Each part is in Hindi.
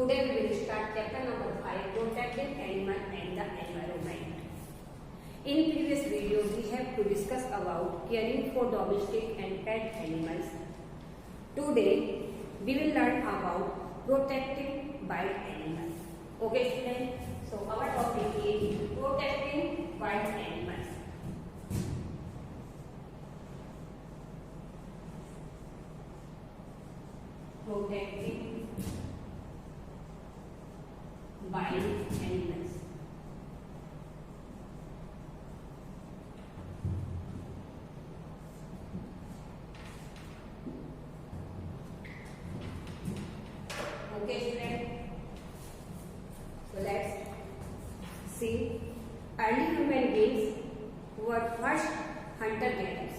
Today we will start chapter number 5, Protecting Animal and the Environment. In previous video, we have to discuss about caring for domestic and pet animals. Today, we will learn about protecting wild animals. Okay, students? So our topic is protecting wild animals. Protecting wild animals. Okay, students. So let's see. Early human beings were first hunter-gatherers.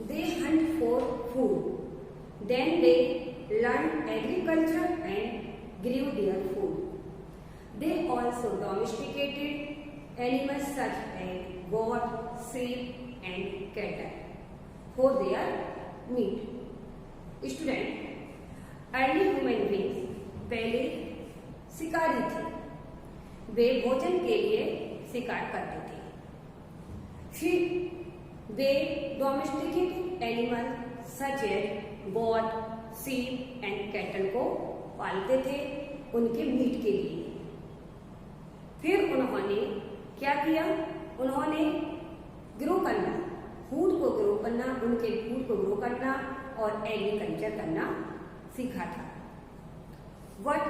They hunt for food. Then they learned agriculture and grew their food. They also domesticated animals such as goat, sheep and cattle for their meat. Student, early human beings पहले शिकारी थे. वे भोजन के लिए शिकार करते थे. फिर वे domesticated animal such as goat, sheep and cattle को पालते थे उनके मीट के लिए. फिर उन्होंने क्या किया? उन्होंने ग्रो करना, फूड को ग्रो करना, उनके फूड को ग्रो करना और एग्रीकल्चर करना सीखा था. But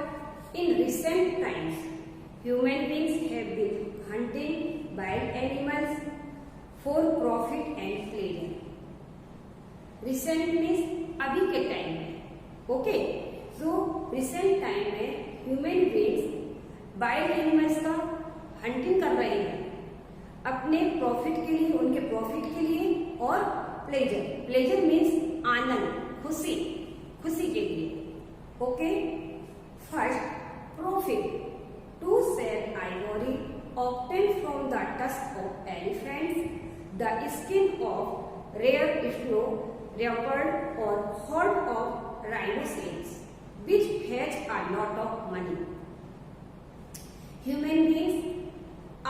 in recent times human beings have been hunting wild animals for profit and pleasure. Recent means अभी के टाइम में. ओके, सो रिसेंट टाइम में ह्यूमन बींग्स वाइल्ड एनिमल्स का हंटिंग कर रहे हैं अपने प्रॉफिट के लिए, उनके प्रॉफिट के लिए और प्लेजर. प्लेजर मीन्स आनंद, खुशी, खुशी के लिए. Okay, first profit. To sell ivory obtain from the tusk of elephants, the skin of rare snow leopard और horn of rhinoceros which fetch a lot of money. Human beings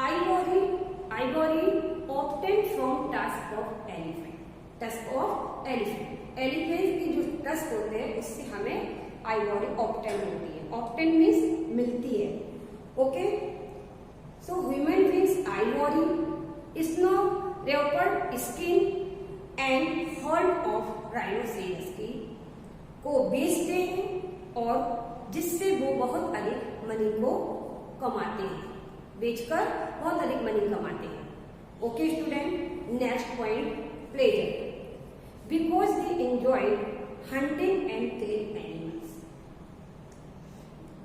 ivory obtained from tusk of elephant. Tusk of elephant. Elephant की जो tusk होते हैं उससे हमें ivory obtain होती है. Obtain means मिलती है. Okay? So human beings ivory, snow leopard skin and horn of rhinoceros की को बेचते हैं और जिससे वो बहुत अधिक मनी को कमाते हैं. बेचकर बहुत अधिक मनी कमाते हैं. Okay student, next point pleasure. Because they enjoy hunting and killing animals.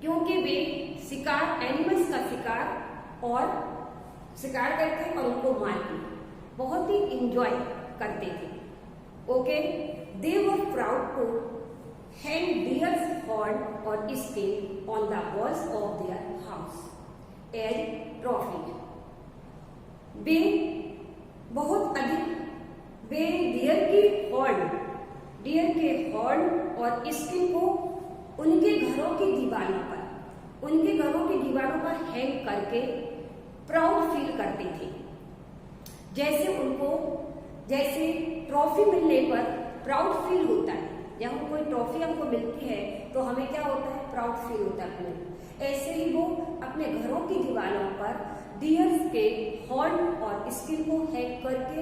क्योंकि वे शिकार, एनिमल्स का शिकार और शिकार करते और उनको मारते बहुत ही एंजॉय करते थे. Okay, they were proud to hang deer's horn or skin on the walls of their house as trophy. वे बहुत अधिक डियर के हॉर्न और स्किन को उनके घरों की दीवारों पर हैंग करके प्राउड फील करते थे. जैसे ट्रॉफी मिलने पर प्राउड फील होता है. जब हम कोई ट्रॉफी हमको मिलती है तो हमें क्या होता है? प्राउड फील होता है अपने. ऐसे ही वो अपने घरों की दीवारों पर डियर्स के हॉर्न और स्किन को हैंग करके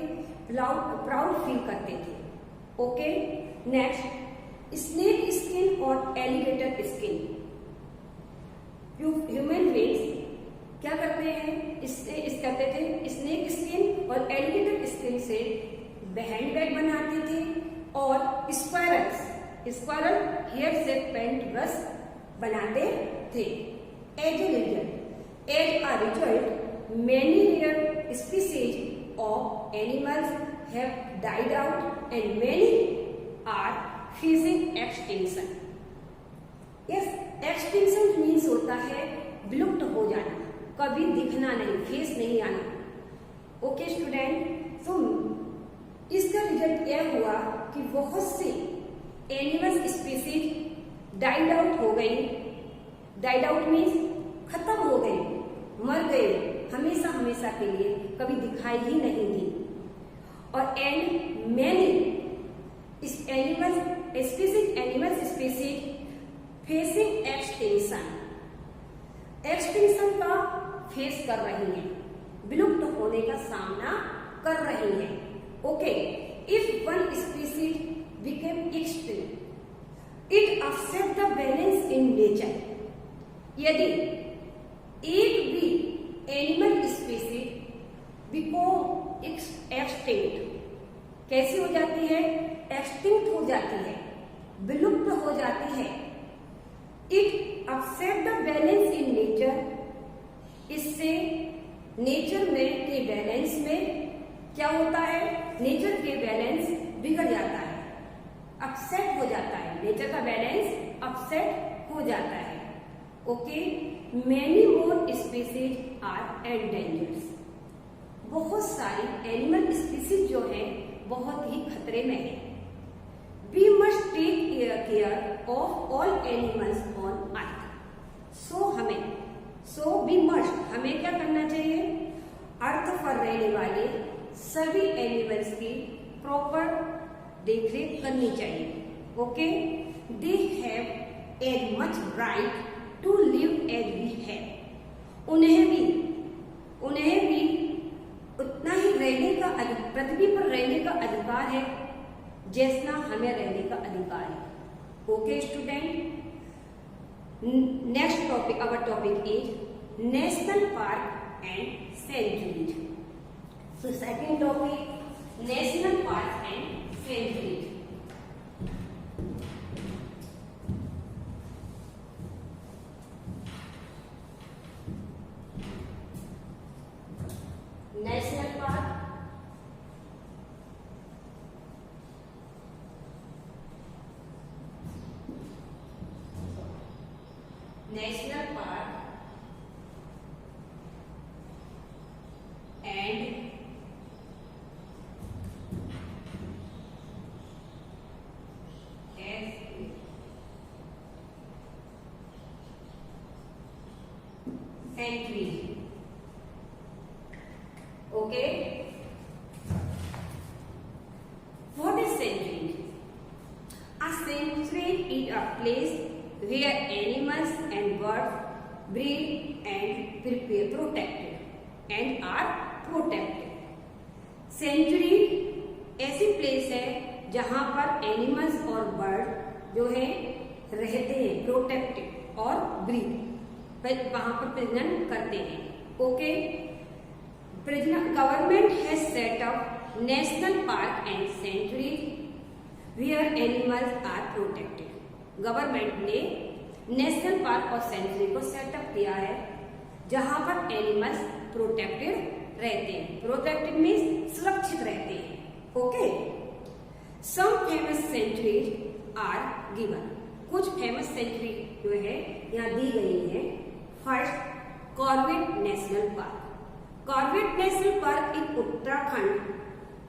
प्राउड फील करते थे. ओके, नेक्स्ट स्नेक स्किन और एलिगेटर स्किन. ह्यूमन बींग्स क्या करते हैं? करते थे स्नेक स्किन और एलिगेटर स्किन से हैंडबैग बनाते थे और स्क्वायरल हेयर से पेंट ब्रश बनाते थे. As a result many rare species of animals have died out and many are facing extinction. Yes, extinction means होता है विलुप्त हो जाना, कभी दिखना नहीं, फेस नहीं आना. ओके स्टूडेंट, सो इसका रिजल्ट यह हुआ कि बहुत सी एनिमल्स स्पीसीज डाइड आउट हो गई डाइड आउट मीन्स खत्म हो गए, मर गए, हमेशा हमेशा के लिए, कभी दिखाई ही नहीं दी। और and many animals species facing extinction, extinction का फेस कर रही हैं, विलुप्त होने का सामना कर रही हैं। Okay, if one species became extinct it upset the balance in nature, यदि एक भी एनिमल स्पीसीज बिकम एक्सटिंक्ट, कैसी हो जाती है? एक्सटिंक्ट हो जाती है, विलुप्त हो जाती है। It upset the balance in nature, इससे नेचर में के बैलेंस में क्या होता है? नेचर के बैलेंस बिगड़ जाता है, अपसेट हो जाता है, नेचर का बैलेंस अपसेट हो जाता है। Okay, many more species are endangered, बहुत सारी एनिमल स्पीसीज जो है बहुत ही खतरे में है। We must take care of all animals on earth, so we must, हमें क्या करना चाहिए? अर्थ पर रहने वाले सभी एनिमल्स की प्रॉपर देखरेख करनी चाहिए। Okay, they have as much right to live as we have, उन्हें भी उतना ही रहने का, पृथ्वी पर रहने का अधिकार है जैसा हमें रहने का अधिकार है। Okay student, next topic, our topic is national park and sanctuaries. So second topic, national park and sanctuaries. National park and sanctuary. Okay, what is sanctuary? A sanctuary is a place where animals and birds breed and protected and are protected. Sanctuary ऐसी प्लेस है जहां पर एनिमल्स और बर्ड जो है रहते हैं, प्रोटेक्टेड और ब्रीड, वहां पर प्रजनन करते हैं। Okay, government has set up national park and sanctuaries where animals are protected. Government ने नेशनल पार्क और सेंचुरी को सेटअप किया है जहां पर एनिमल्स प्रोटेक्टेड रहते हैं। प्रोटेक्टेड मीन्स सुरक्षित रहते हैं। Okay, some famous sanctuaries are given, कुछ फेमस सेंचुरी जो है यहाँ दी गई है। First, Corbett national park. Corbett national park in Uttarakhand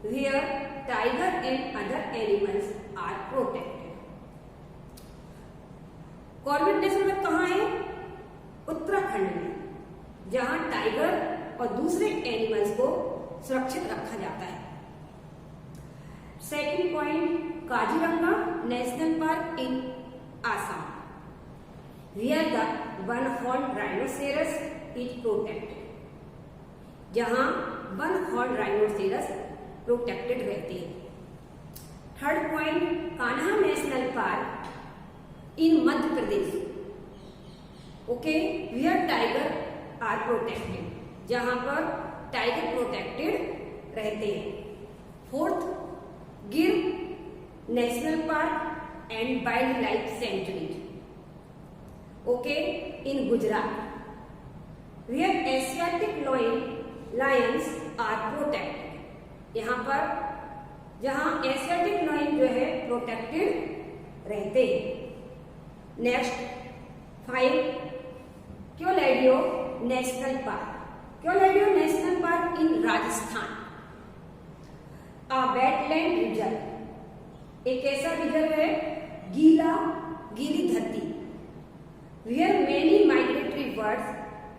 where tiger and other animals are protected. Corbett national park कहाँ है? उत्तराखंड में, जहां टाइगर और दूसरे एनिमल्स को सुरक्षित रखा जाता है। Second point, Kaziranga national park in Assam where the one-horned rhinoceros is protected. जहां वन हॉर्न राइनोसेरस प्रोटेक्टेड रहते हैं। Third point, Kanha national park in Madhya Pradesh. Okay, where tiger are protected, जहां पर टाइगर प्रोटेक्टेड रहते हैं। Fourth, Gir national park and wild life sanctuary. Okay, in Gujarat, where Asiatic lions are protected, यहाँ पर जहां एशियाटिक लायन जो है प्रोटेक्टेड रहते हैं। Next 5, Keoladeo national park. Keoladeo national park in Rajasthan, a wetland reserve, एक ऐसा रिजर्व है गीली धरती, where many birds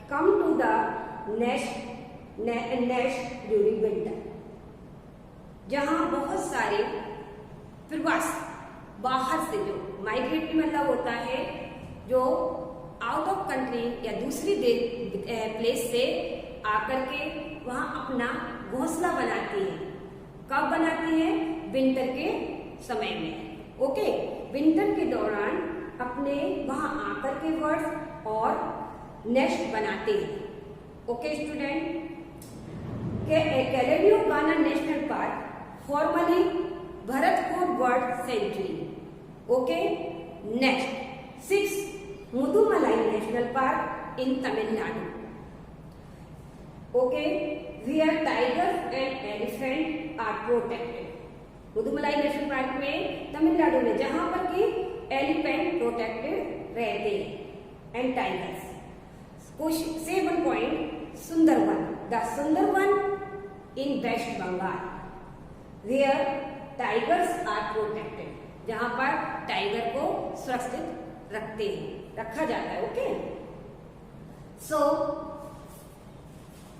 come to the nest during winter. जहाँ बहुत सारे प्रवास बाहर से जो माइग्रेटरी मतलब होता है जो आउट ऑफ कंट्री या दूसरी प्लेस से आकर के वहाँ अपना घोंसला बनाती है। कब बनाती है? विंटर के समय में। ओके, विंटर के दौरान अपने वहाँ आकर के बर्ड्स और नेस्ट बनाते हैं। Okay student, Keoladeo Ghana national park formerly Bharatpur bird sanctuary. Okay, next 6 Mudumalai national park in Tamil Nadu. Okay, where tigers and elephant are protected. Mudumalai national park में तमिलनाडु में जहां पर कि एलिफेंट प्रोटेक्टेड रहते हैं and tigers. 7 point Sundarban, the Sundarban in West Bengal where tigers are protected, जहां पर टाइगर को सुरक्षित रखा जाता है। Okay, so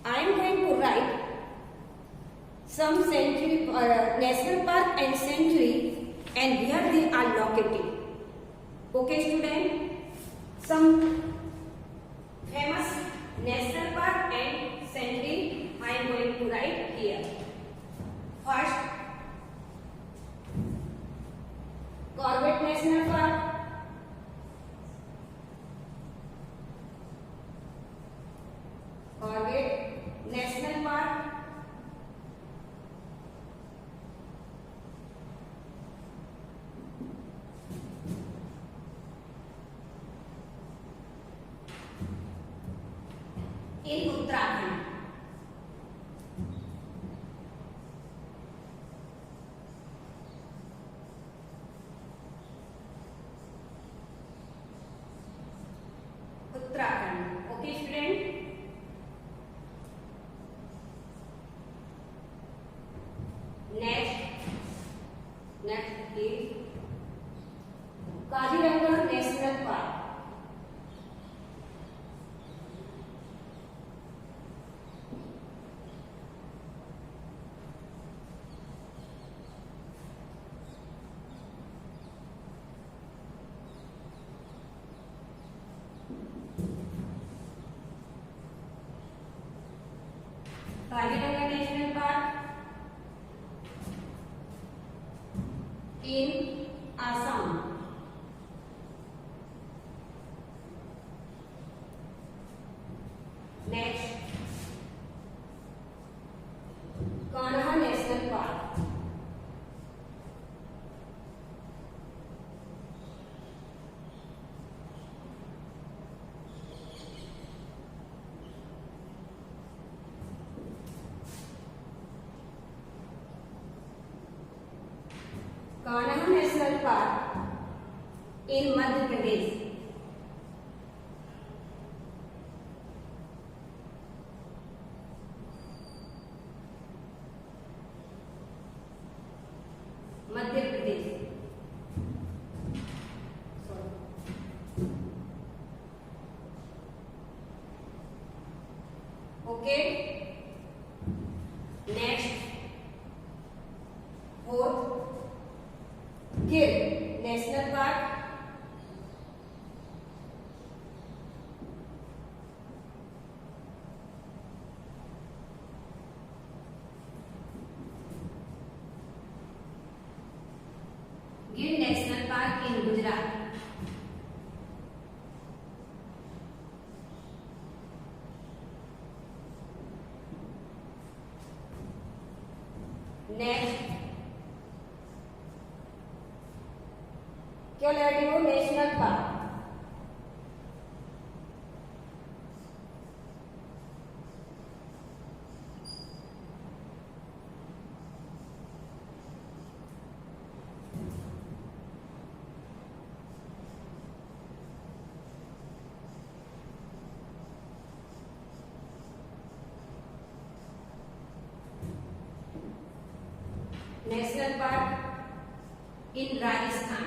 I am going to write some sanctuary, national park and sanctuary, and where they are located. Okay, student, some famous national park and sanctuary I am going to write here. First, Corbett National Park. Corbett National Park, in Uttarakhand. Uttarakhand. Okay, student. Next is Kaziranga National Park. Kaziranga National Park in Assam. Next, Kanha National Park. Kanha national park in Madhya Pradesh. Madhya Pradesh. Okay, next fourth Gir national park. Gir national park in Gujarat. Next Keoladeo national park. National park in Rajasthan.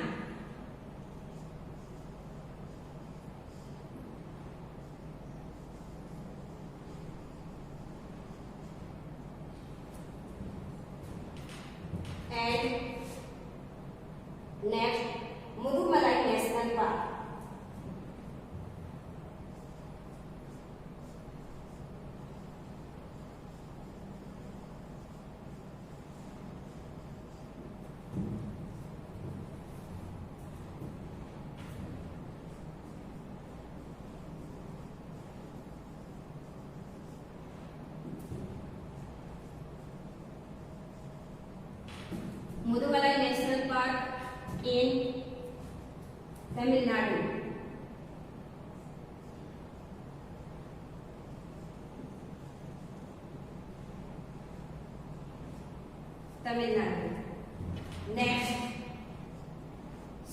Tamil Nadu. Next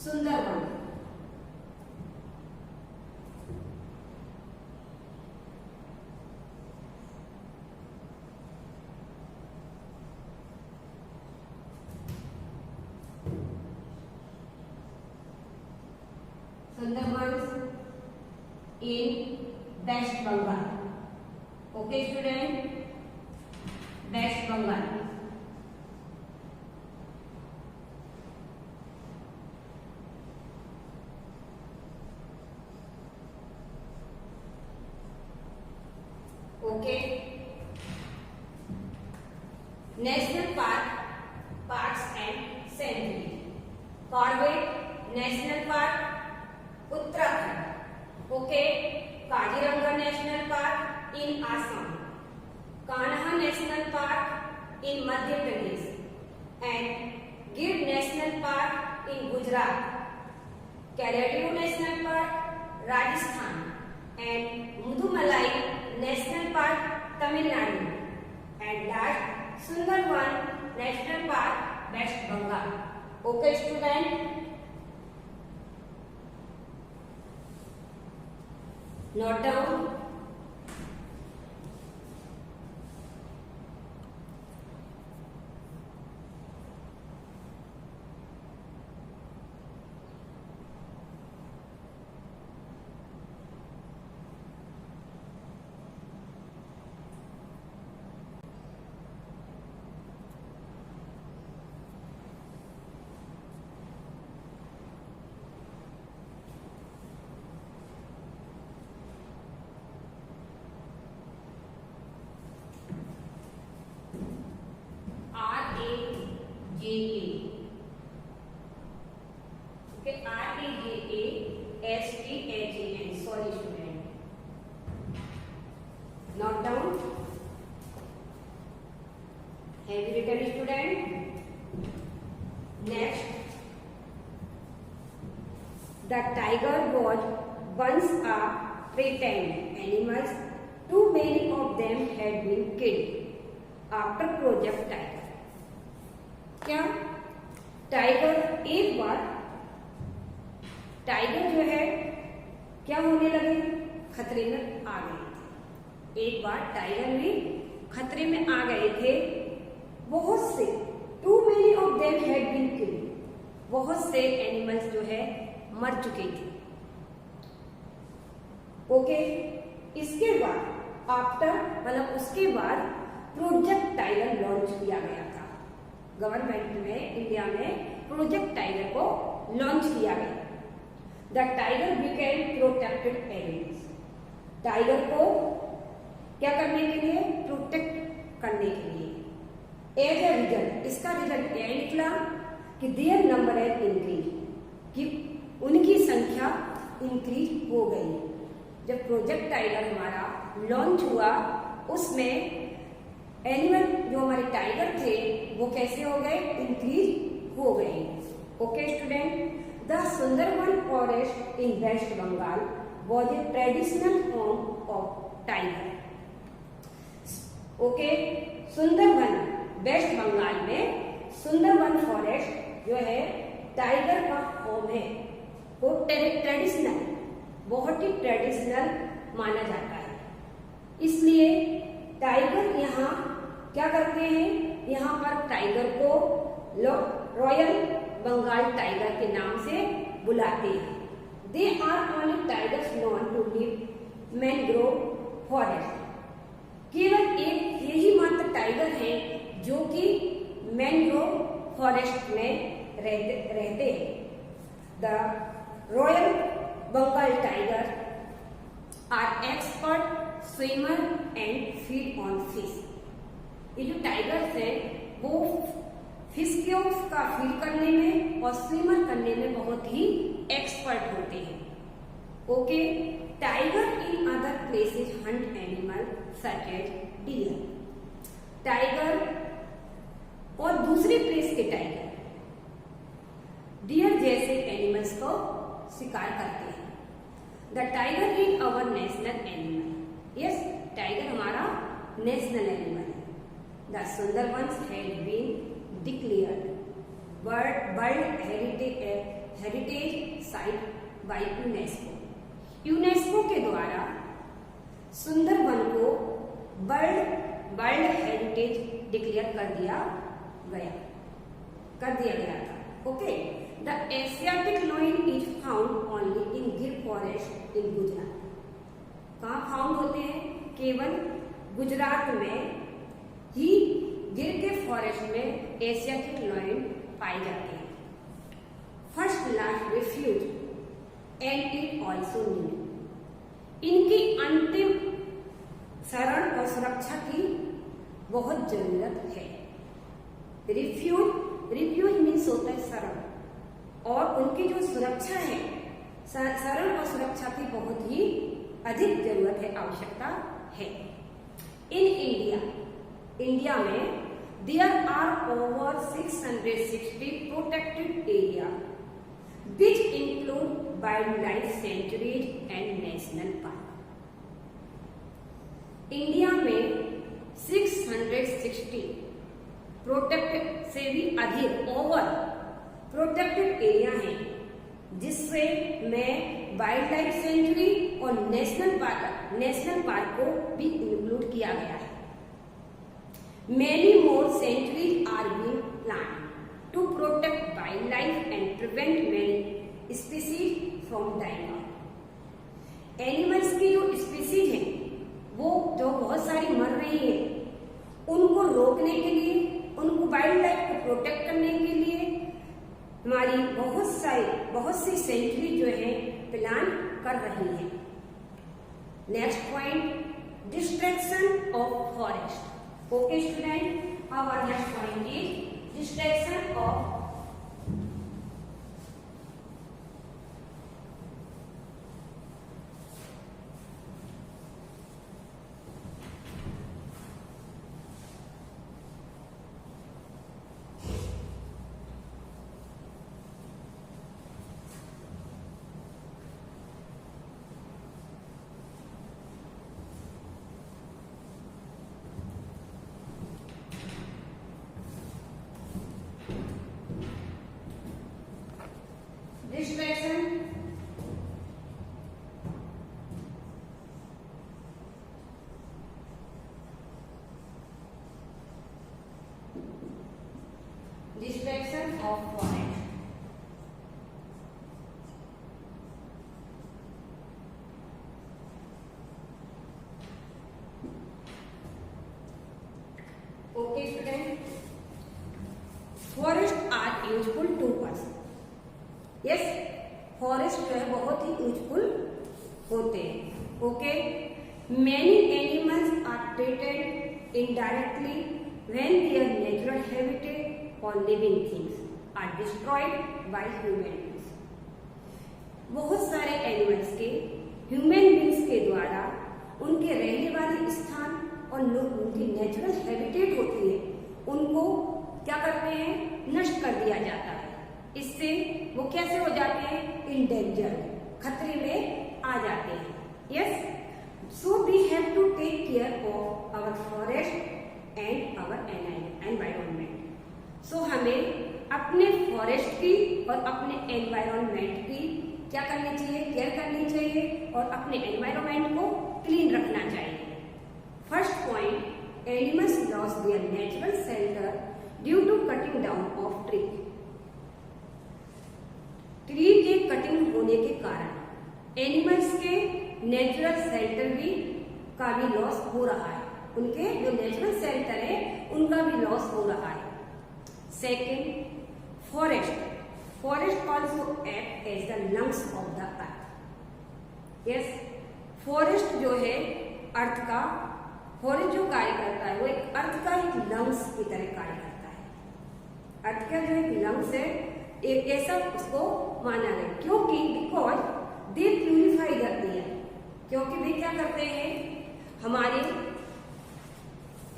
Sundarban, Sundarbans in West Bengal. Okay student, West Bengal. Okay. National Parks and Sanctuary. Corbett National Park, Uttarakhand. Okay. Kaziranga national park in Assam, Kanha national park in Madhya Pradesh and Gir national park in Gujarat, Keoladeo national park Rajasthan and Mudumalai national park Tamil Nadu and last Sundarban national park West Bengal. Okay student, note down. Okay, RAJASTHAN. Sorry student. Note down. Have you written student? Next. The tiger was once a threatened animal. Too many of them had been killed after Project Tiger. क्या टाइगर एक बार टाइगर जो है क्या होने लगे, खतरे में आ गए थे. एक बार टाइगर भी खतरे में आ गए थे. बहुत से too many of them had been killed, बहुत से एनिमल्स जो है मर चुके थे. ओके. इसके बाद आफ्टर मतलब उसके बाद प्रोजेक्ट टाइगर लॉन्च किया गया था. गवर्नमेंट में इंडिया में प्रोजेक्ट टाइगर को लॉन्च किया गया. The tiger became protected animals. Tiger को क्या करने के लिए, प्रोटेक्ट करने के लिए. एज ए रिजल्ट, इसका रिजल्ट यह निकला कि देयर नंबर है इंक्रीज, कि उनकी संख्या इंक्रीज हो गई. जब प्रोजेक्ट टाइगर हमारा लॉन्च हुआ उसमें एनिमल जो हमारे टाइगर थे वो कैसे हो गए, इंक्रीज हो गए. Okay student, the Sundarban forest in West Bengal was a traditional home of tiger. Okay. Sundarban West Bengal में सुंदरवन फॉरेस्ट जो है टाइगर का होम है. वो ट्रेडिशनल, बहुत ही ट्रेडिशनल माना जाता है. इसलिए टाइगर यहाँ क्या करते हैं, यहाँ पर टाइगर को रॉयल बंगाल टाइगर के नाम से बुलाते हैं. They are only tigers known to live mangrove forest. केवल एक यही मात्र टाइगर हैं जो कि मैनग्रोव फॉरेस्ट में रहते हैं. The royal Bengal tiger are expert swimmer and feed on fish. ये जो टाइगर्स हैं वो फिश का फीड करने में और स्विमर करने में बहुत ही एक्सपर्ट होते हैं. Okay. Tiger in other places hunt animal such as deer. Tiger और दूसरे प्लेस के टाइगर डियर जैसे एनिमल्स को शिकार करते हैं. The tiger is our national animal. Yes, tiger हमारा नेशनल एनिमल है. The Sundarbans had been declared world heritage site by UNESCO. UNESCO के द्वारा सुंदरबन को वर्ल्ड हेरिटेज डिक्लेयर कर दिया गया था। Okay, the Asiatic lion is found only in गिर फॉरेस्ट इन गुजरात। कहाँ फाउंड होते हैं? केवल गुजरात में ही गिर के फॉरेस्ट में एशियाटिक लोइन पाए जाते हैं। First last refuge and it also need. इनकी अंतिम शरण और सुरक्षा की बहुत जरूरत है। रिफ्यूज मीन्स होता है शरण, और उनकी जो सुरक्षा है, शरण और सुरक्षा की बहुत ही अधिक जरूरत है, आवश्यकता है। इन इंडिया में there are over 660 protected areas which include wildlife sanctuaries and national park। India में 660 प्रोटेक्टेड से भी अधिक ओवर प्रोटेक्टेड एरिया हैं, जिससे में वाइल्ड लाइफ सेंचुरी और नेशनल पार्क को भी इंक्लूड किया गया है। Many more sanctuaries are being planned to protect wildlife and prevent many species from dying out। Animals की जो स्पीसीज हैं, वो जो बहुत सारी मर रही है, उनको रोकने के लिए, उनको वाइल्ड लाइफ को प्रोटेक्ट करने के लिए हमारी बहुत सी सेंचुरी जो है प्लान कर रही है। Next point, destruction of forest. Okay student, our next point is destruction of destruction of forest। Okay student, forest are useful to us। yes, forest जो है बहुत ही यूजफुल होते हैं। Okay, many animals are treated indirectly when their natural habitat or living things are destroyed by human beings। बहुत सारे एनिमल्स के ह्यूमन बींग्स के द्वारा उनके रहने वाले स्थान और उनकी नेचुरल हैबिटेट होती है, उनको क्या करते हैं? नष्ट कर दिया जाता है। इससे वो कैसे हो जाते हैं? इंडेंजर, खतरे में आ जाते हैं। Yes, so we have to take care of our forest and our environment. So हमें अपने फॉरेस्ट की और अपने एनवायरमेंट की क्या करनी चाहिए? केयर करनी चाहिए और अपने एनवायरमेंट को क्लीन रखना चाहिए। First point, animals loss their natural shelter due to cutting down of tree. Tree के कटिंग होने के कारण एनिमल्स के नेचुरल शेल्टर का भी लॉस हो रहा है। उनके जो नेचुरल शेल्टर है उनका भी लॉस हो रहा है। Second, forest also act as the lungs of the earth. Yes, forest जो है अर्थ का, फॉरेस्ट जो कार्य करता है वो एक अर्थ का एक लंग्स की तरह कार्य करता है। अर्थ का जो एक लंग्स है, एक ऐसा उसको माना गया, क्योंकि because they purify the air. क्योंकि वे क्या करते हैं? हमारे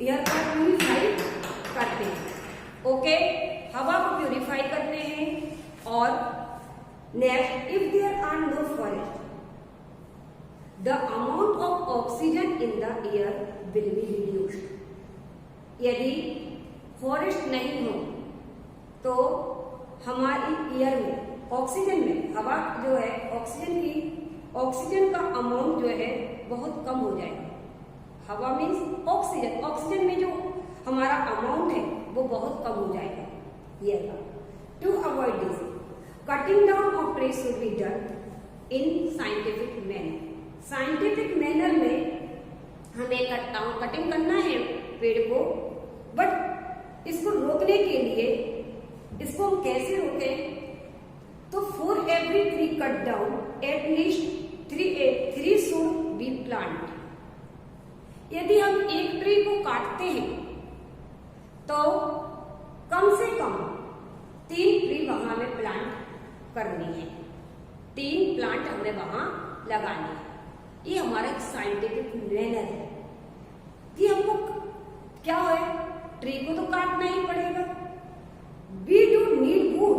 एयर को प्यूरिफाई करते हैं। ओके, हवा को प्यूरिफाई करते हैं। और next, if there are no forest the amount of oxygen in the air will be reduced. यदि फॉरेस्ट नहीं हो तो हमारी एयर में ऑक्सीजन में हवा जो है ऑक्सीजन का अमाउंट जो है बहुत कम हो जाएगा। हवा मीन्स ऑक्सीजन में जो हमारा अमाउंट है वो बहुत कम हो जाएगा एयर का। To avoid this, cutting down of tree should be done in scientific manner. Scientific manner में हमें कटिंग करना है पेड़ को, बट इसको रोकने के लिए इसको हम कैसे रोकें? तो for every tree cut down at least three should be plant. यदि हम एक ट्री को काटते हैं तो कम से कम 3 ट्री वहां हमें प्लांट करनी है, 3 प्लांट हमें वहां लगानी है। ये हमारा एक साइंटिफिक मैनर है कि हमको क्या है, ट्री को तो काटना ही पड़ेगा। We do need wood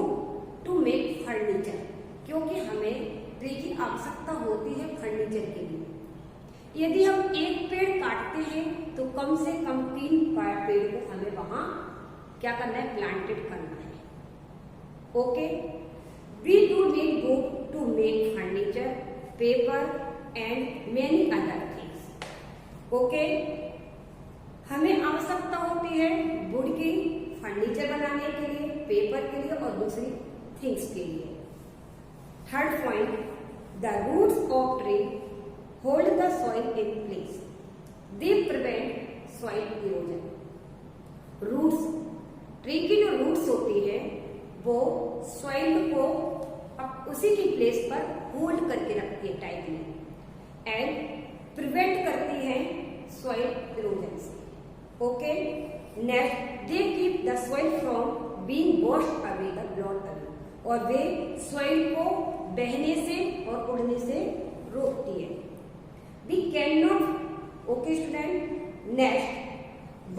to make furniture, क्योंकि हमें ट्री की आवश्यकता होती है फर्नीचर के लिए। यदि हम एक पेड़ काटते हैं तो कम से कम 3 पेड़ को हमें वहां क्या करना है, प्लांटेड करना है। Okay, we do need wood to make furniture, paper and many other things. Okay, हमें आवश्यकता होती है वुड की फर्नीचर बनाने के लिए, पेपर के लिए और दूसरी थिंग्स के लिए। Third point, the roots of tree hold the soil in place, they prevent soil erosion. Roots, tree की जो रूट्स होती है वो सॉइल को उसी की प्लेस पर होल्ड करके रखती है टाइट में, एंड प्रिवेंट करती है सॉइल इरोजन से। Okay, next, they keep the soil from being washed away the blot away, और वे सॉइल को बहने से और उड़ने से रोकती है। We can not, okay student, next,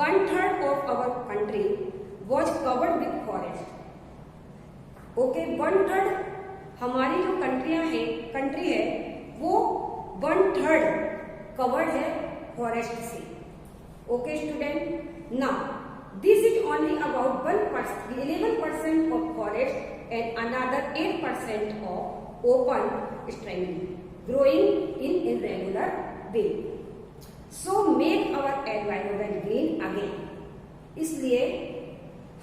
1/3 of our country was covered with forest. Okay, 1/3 हमारी जो कंट्री है वो 1/3 कवर्ड है फॉरेस्ट से। Okay student, now this is only about 11% of forest and another 8% of open strength growing in irregular way. So make our environment green again. इसलिए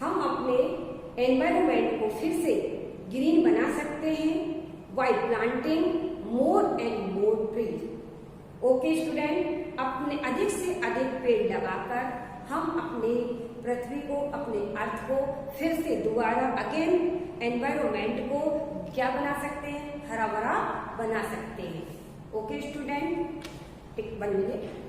हम अपने एनवायरमेंट को फिर से ग्रीन बना सकते हैं bye planting more and more trees. Okay student, अपने अधिक से अधिक पेड़ लगाकर हम अपने पृथ्वी को, अपने अर्थ को फिर से दोबारा अगेन एनवायरमेंट को क्या बना सकते हैं, हरा भरा बना सकते हैं। ओके स्टूडेंट, एक 1 minute.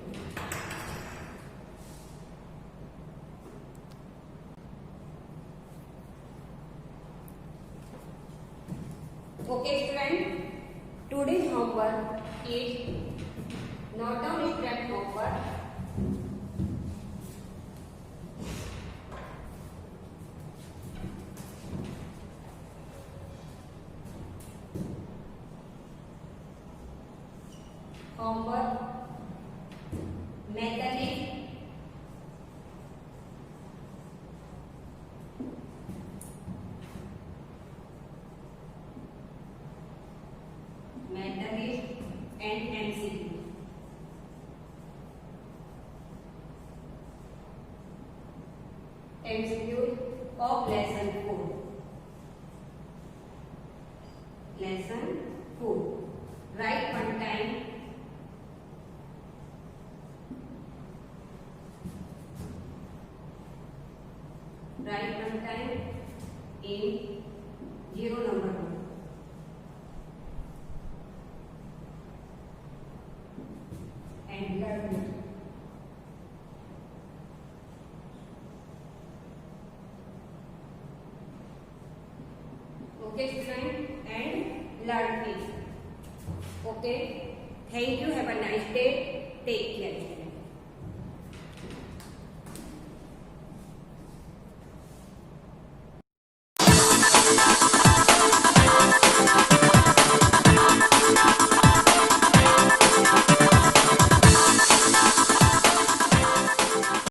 Okay student, today's homework is note down step homework. Homework mechanics, and MCQ. MCQ of lesson 4. Lesson 4. Write one time. Write one time in 0 number 1. And learn. Okay student, and learn it. Okay, thank you, have a nice day, take care.